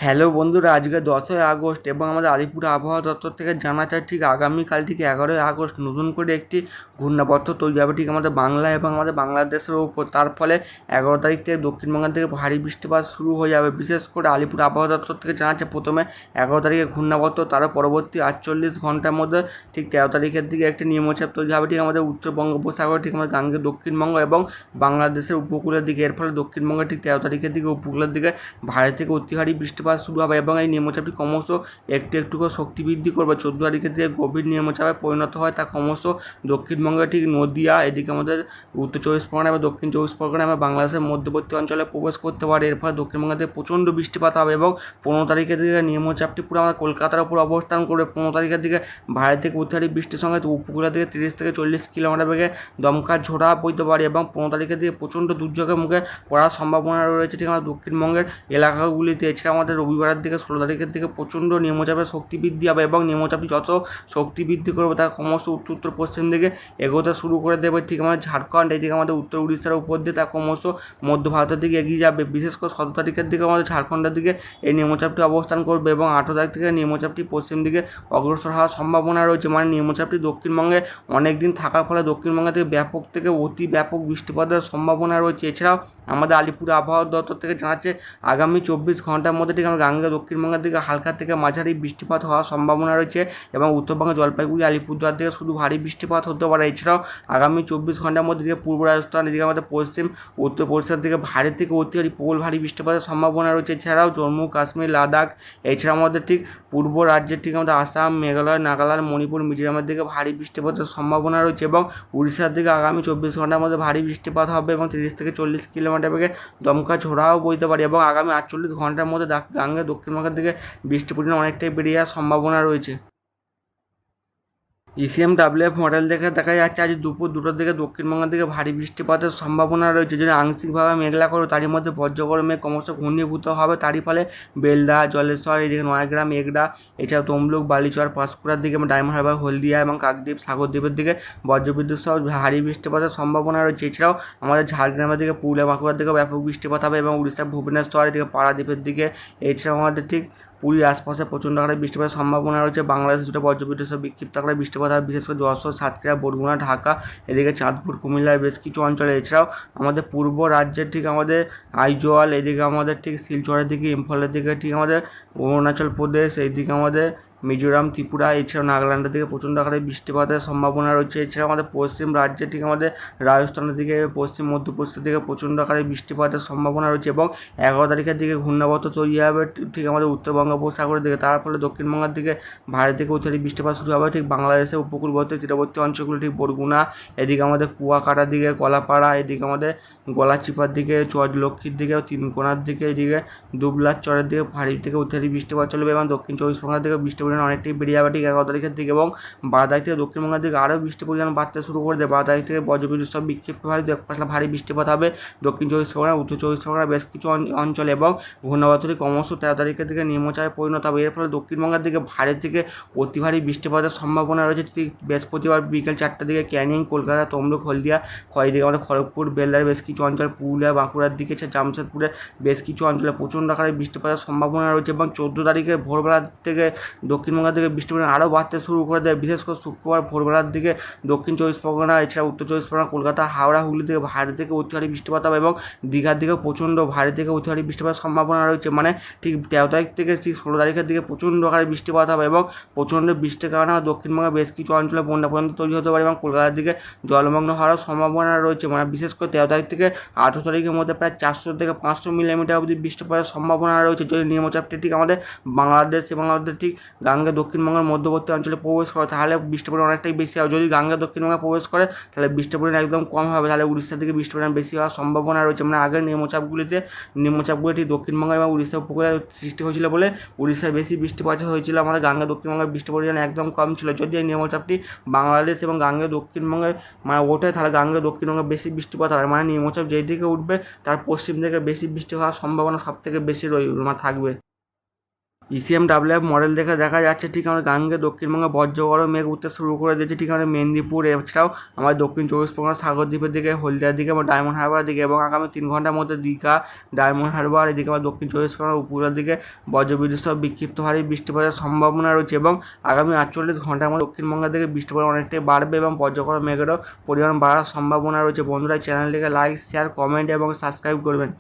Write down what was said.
Hello বন্ধুরা, আজকে 10ই August এবং আমাদের আলিপুর আবহাওয়া দপ্তর থেকে জানা যায় ঠিক আগামীকাল ঠিক 11ই আগস্ট নতুন করে একটি ঘূর্ণাবর্ত তৈরি হবে ঠিক আমাদের বাংলা এবং আমাদের বাংলাদেশের ওপর। তার ফলে 11 তারিখ থেকে দক্ষিণবঙ্গের থেকে ভারী বৃষ্টিপাত শুরু হয়ে যাবে। বিশেষ করে আলিপুর আবহাওয়া দপ্তর থেকে জানা যাচ্ছে প্রথমে 11 তারিখে ঘূর্ণাবর্ত, তারও পরবর্তী 48 ঘন্টার মধ্যে ঠিক 13 তারিখের দিকে একটি নিম্নচাপ তৈরি হবে ঠিক আমাদের উত্তর বঙ্গোপসাগর, ঠিক আমাদের গাঙ্গেয় দক্ষিণবঙ্গ এবং বাংলাদেশের উপকূলের দিকে। এর ফলে দক্ষিণবঙ্গের ঠিক 13 তারিখের দিকে উপকূলের দিকে ভারী থেকে অতি ভারী বৃষ্টিপাত শুরু হবে এবং এই নিম্নচাপটি ক্রমশ একটু একটু করে শক্তি বৃদ্ধি করবে। 14 তারিখের দিকে গভীর নিম্নচাপে পরিণত হয়, তা ক্রমশ দক্ষিণবঙ্গের ঠিক নদিয়া, এদিকে আমাদের উত্তর 24 পরগনা এবং দক্ষিণ 24 পরগনা এবং বাংলাদেশের মধ্যবর্তী অঞ্চলে প্রবেশ করতে পারে। এর ফলে দক্ষিণবঙ্গের দিকে প্রচণ্ড বৃষ্টিপাত হবে এবং 15 তারিখের দিকে নিম্নচাপটি পুরো আমাদের কলকাতার উপর অবস্থান করবে। 15 তারিখের দিকে ভারী থেকে অতি ভারী বৃষ্টির সঙ্গে উপকূলের দিকে 30 থেকে 40 কিলোমিটার বেগে দমকা ঝোড়া বইতে পারে এবং 15 তারিখের দিকে প্রচণ্ড দুর্যোগের মুখে পড়ার সম্ভাবনা রয়েছে ঠিক আমাদের দক্ষিণবঙ্গের এলাকাগুলিতে। এছাড়া আমাদের রবিবারের দিকে 16 তারিখের দিকে প্রচণ্ড নিম্নচাপের শক্তি বৃদ্ধি হবে এবং নিম্নচাপটি যত শক্তি বৃদ্ধি করবে তা ক্রমশ উত্তর উত্তর পশ্চিম দিকে এগোতে শুরু করে দেবে ঠিক আমাদের ঝাড়খণ্ড, এদিকে আমাদের উত্তর উড়িষ্যার উপর দিয়ে তা ক্রমশ মধ্য ভারতের দিকে এগিয়ে যাবে। বিশেষ করে 17 তারিখের দিকে আমাদের ঝাড়খণ্ডের দিকে এই নিম্নচাপটি অবস্থান করবে এবং 18 তারিখ থেকে নিম্নচাপটি পশ্চিম দিকে অগ্রসর হওয়ার সম্ভাবনা রয়েছে। মানে নিম্নচাপটি দক্ষিণবঙ্গে অনেক দিন থাকার ফলে দক্ষিণবঙ্গে থেকে ব্যাপক থেকে অতি ব্যাপক বৃষ্টিপাতের সম্ভাবনা রয়েছে। এছাড়াও আমাদের আলিপুর আবহাওয়া দপ্তর থেকে জানাচ্ছে আগামী 24 ঘন্টার মধ্যে ঠিক আমাদের গাঙ্গেয় দক্ষিণবঙ্গের দিকে হালকা থেকে মাঝারি বৃষ্টিপাত হওয়ার সম্ভাবনা রয়েছে এবং উত্তরবঙ্গে জলপাইগুড়ি, আলিপুরদুয়ার দিকে শুধু ভারী বৃষ্টিপাত হতে পারে। এছাড়াও আগামী 24 ঘন্টার মধ্যে দিকে পূর্ব রাজস্থান, এদিকে আমাদের পশ্চিম উত্তর পশ্চিমের দিকে ভারী থেকে অতি প্রবল ভারী বৃষ্টিপাতের সম্ভাবনা রয়েছে। এছাড়াও জম্মু কাশ্মীর, লাদাখ, এছাড়া আমাদের ঠিক পূর্ব রাজ্যের ঠিক আমাদের আসাম, মেঘালয়, নাগাল্যান্ড, মণিপুর, মিজোরামের দিকে ভারী বৃষ্টিপাতের সম্ভাবনা রয়েছে এবং উড়িষ্যার দিকে আগামী 24 ঘন্টার মধ্যে ভারী বৃষ্টিপাত হবে এবং 30 থেকে 40 কিলোমিটার বেগে দমকা ঝোড়াও বইতে পারে এবং আগামী 48 ঘন্টার মধ্যে গাঙ্গেয় দক্ষিণবঙ্গের দিকে বৃষ্টির পরিমাণ অনেকটাই বেড়ে যাওয়ার সম্ভাবনা রয়েছে। ECMWF মডেল দেখে দেখা যাচ্ছে আজ দুপুর 2টোর দিকে দক্ষিণবঙ্গের দিকে ভারী বৃষ্টিপাতের সম্ভাবনা রয়েছে, যদি আংশিকভাবে মেঘলা করে তারই মধ্যে বজ্রগড় মেঘ ক্রমশ ঘনীভূত হবে। তারই ফলে বেলদা, জলেশ্বর, এদিকে নয়াগ্রাম, এগড়া, এছাড়াও তমলুক, বালিচর, পাঁশকুড়ার দিকে ডায়মন্ড হারবার, হলদিয়া এবং কাকদ্বীপ, সাগরদ্বীপের দিকে বজ্রবিদ্যুৎ সহ ভারী বৃষ্টিপাতের সম্ভাবনা রয়েছে। এছাড়াও আমাদের ঝাড়গ্রামের দিকে, পুরুলিয়া, বাঁকুড়ার দিকে ব্যাপক বৃষ্টিপাত হবে এবং উড়িষ্যার ভুবনেশ্বর, এদিকে পারাদ্বীপের দিকে, এছাড়াও আমাদের ঠিক পুরীর আশপাশে প্রচণ্ড আকারে বৃষ্টিপাতের সম্ভাবনা রয়েছে। বাংলাদেশ দুটো বজ্রবিদ্যুৎ সহ বিক্ষিপ্ত আকারে বৃষ্টিপাত হবে, বিশেষ করে যশোর, সাতক্ষীরা, বরগুনা, ঢাকা, এদিকে চাঁদপুর, কুমিল্লার বেশ কিছু অঞ্চলে। এছাড়াও আমাদের পূর্ব রাজ্যের ঠিক আমাদের আইজল, এদিকে আমাদের ঠিক শিলচরের দিকে, ইম্ফলের দিকে, ঠিক আমাদের অরুণাচল প্রদেশ, এইদিকে আমাদের মিজোরাম, ত্রিপুরা, এছাড়াও নাগাল্যান্ডের দিকে প্রচণ্ড আকারে বৃষ্টিপাতের সম্ভাবনা রয়েছে। এছাড়াও আমাদের পশ্চিম রাজ্যে ঠিক আমাদের রাজস্থানের দিকে, পশ্চিম মধ্যপ্রদেশের দিকে প্রচণ্ড আকারে বৃষ্টিপাতের সম্ভাবনা রয়েছে এবং 11 তারিখের দিকে ঘূর্ণাবর্ত তৈরি হবে ঠিক আমাদের উত্তর বঙ্গোপসাগরের দিকে। তার ফলে দক্ষিণবঙ্গের দিকে ভারত থেকে অতি বৃষ্টিপাত শুরু হবে ঠিক বাংলাদেশের উপকূলবর্তী তীরবর্তী অঞ্চলগুলো, ঠিক বরগুনা, এদিকে আমাদের কুয়াকাটার দিকে, কলাপাড়া, এদিকে আমাদের গলাচিপার দিকে, চরলক্ষ্মীর দিকে, তিনকোনার দিকে, এদিকে দুবলার চরের দিকে ভারী থেকে অতি বৃষ্টিপাত চলবে এবং দক্ষিণ 24 পরগনার দিকে বৃষ্টি পরিমাণ অনেকটাই বেড়ে যাবে ঠিক 11 তারিখের দিকে এবং 12 তারিখ থেকে দক্ষিণবঙ্গের দিকে আরও বৃষ্টি পরিমাণ বাড়তে শুরু করে দেবে। 12 তারিখ থেকে বজ্রবিদ্যুৎ সব বিক্ষিপ্ত ভারী বৃষ্টিপাত হবে দক্ষিণ 24 পরগনা, উত্তর 24 পরগনা বেশ কিছু অঞ্চলে এবং ঘূর্ণাবর্তটি ক্রমশ 13 তারিখের দিকে নিম্নচাপে পরিণত হবে। এর ফলে দক্ষিণবঙ্গের দিকে ভারী থেকে অতি ভারী বৃষ্টিপাতের সম্ভাবনা রয়েছে ঠিক বৃহস্পতিবার বিকেল 4টার দিকে ক্যানিং, কলকাতা, তমলুক, হলদিয়া, এদিকে আমাদের খড়গপুর, বেলদার বেশ কিছু অঞ্চল, পুরুলিয়া, বাঁকুড়ার দিকে, জামশেদপুরে বেশ কিছু অঞ্চলে প্রচণ্ড আকারে বৃষ্টিপাতের সম্ভাবনা রয়েছে এবং 14 তারিখে ভোরবেলা থেকে দক্ষিণবঙ্গের দিকে বৃষ্টি পরিমাণ আরও বাড়তে শুরু করে দেয়। বিশেষ করে শুক্রবার ভোরবেলার দিকে দক্ষিণ 24 পরগনা, এছাড়া উত্তর 24 পরগনা, কলকাতা, হাওড়া, হুগলি থেকে ভারী থেকে অতি ভারী বৃষ্টিপাত হবে এবং দীঘার দিকে প্রচণ্ড ভারী থেকে অতি ভারী বৃষ্টিপাতের সম্ভাবনা রয়েছে। মানে ঠিক 13 তারিখ থেকে ঠিক 16 তারিখের দিকে প্রচণ্ড আকারে বৃষ্টিপাত হবে এবং প্রচণ্ড বৃষ্টির কারণে দক্ষিণবঙ্গের বেশ কিছু অঞ্চলে বন্যা পর্যন্ত তৈরি হতে পারে এবং কলকাতার দিকে জলমগ্ন হওয়ারও সম্ভাবনা রয়েছে। মানে বিশেষ করে 13 তারিখ থেকে 18 তারিখের মধ্যে প্রায় 400 থেকে 500 মিলিমিটার অবধি বৃষ্টিপাতের সম্ভাবনা রয়েছে যদি নিম্নচাপটি ঠিক আমাদের বাংলাদেশ এবং আমাদের ঠিক গাঙ্গে দক্ষিণবঙ্গের মধ্যবর্তী অঞ্চলে প্রবেশ করে তাহলে বৃষ্টির পরিমাণ অনেকটাই বেশি হবে। যদি গাঙ্গে দক্ষিণবঙ্গে প্রবেশ করে তাহলে বৃষ্টির পরিমাণ একদম কম হবে, তাহলে উড়িষ্যার দিকে বৃষ্টির পরিমাণ বেশি হওয়ার সম্ভাবনা রয়েছে। মানে আগের নিম্নচাপগুলি দক্ষিণবঙ্গ এবং উড়িষ্যা উপকূলে সৃষ্টি হয়েছিল বলে উড়িষ্যায় বেশি বৃষ্টিপাত হয়েছিল, আমাদের গাঙ্গে দক্ষিণবঙ্গের বৃষ্টির পরিমাণ একদম কম ছিল। যদি এই নিম্নচাপটি বাংলাদেশ এবং গাঙ্গে দক্ষিণবঙ্গে মানে ওঠে তাহলে গাঙ্গে দক্ষিণবঙ্গে বেশি বৃষ্টিপাত হবে। মানে নিম্নচাপ যেই দিকে উঠবে তার পশ্চিম দিকে বেশি বৃষ্টি হওয়ার সম্ভাবনা সব থেকে বেশি থাকবে। ECMWF মডেল দেখে দেখা যাচ্ছে ঠিক আমাদের গাঙ্গে দক্ষিণবঙ্গে বজ্রগড় মেঘ উঠতে শুরু করে দিয়েছে ঠিক আমাদের মেদিনীপুর, এছাড়াও আমার দক্ষিণ চব্বিশ পরগনা সাগরদ্বীপের দিকে, হলদিয়ার দিকে এবং ডায়মন্ড হারবারের দিকে, এবং আগামী 3 ঘন্টার মধ্যে দীঘা, ডায়মন্ড হারবার এদিকে আমার দক্ষিণ চব্বিশ পরগনা উপকূলের দিকে বজ্রবিদ্যুৎ সহ বিক্ষিপ্ত ভারী বৃষ্টিপাতের সম্ভাবনা রয়েছে, এবং আগামী 48 ঘন্টার মধ্যে দক্ষিণবঙ্গের দিকে বৃষ্টিপাত অনেকটাই বাড়বে এবং বজ্রগড় মেঘেরও পরিমাণ বাড়ার সম্ভাবনা রয়েছে। বন্ধুরা চ্যানেলটিকে লাইক, শেয়ার, কমেন্ট এবং সাবস্ক্রাইব করবেন।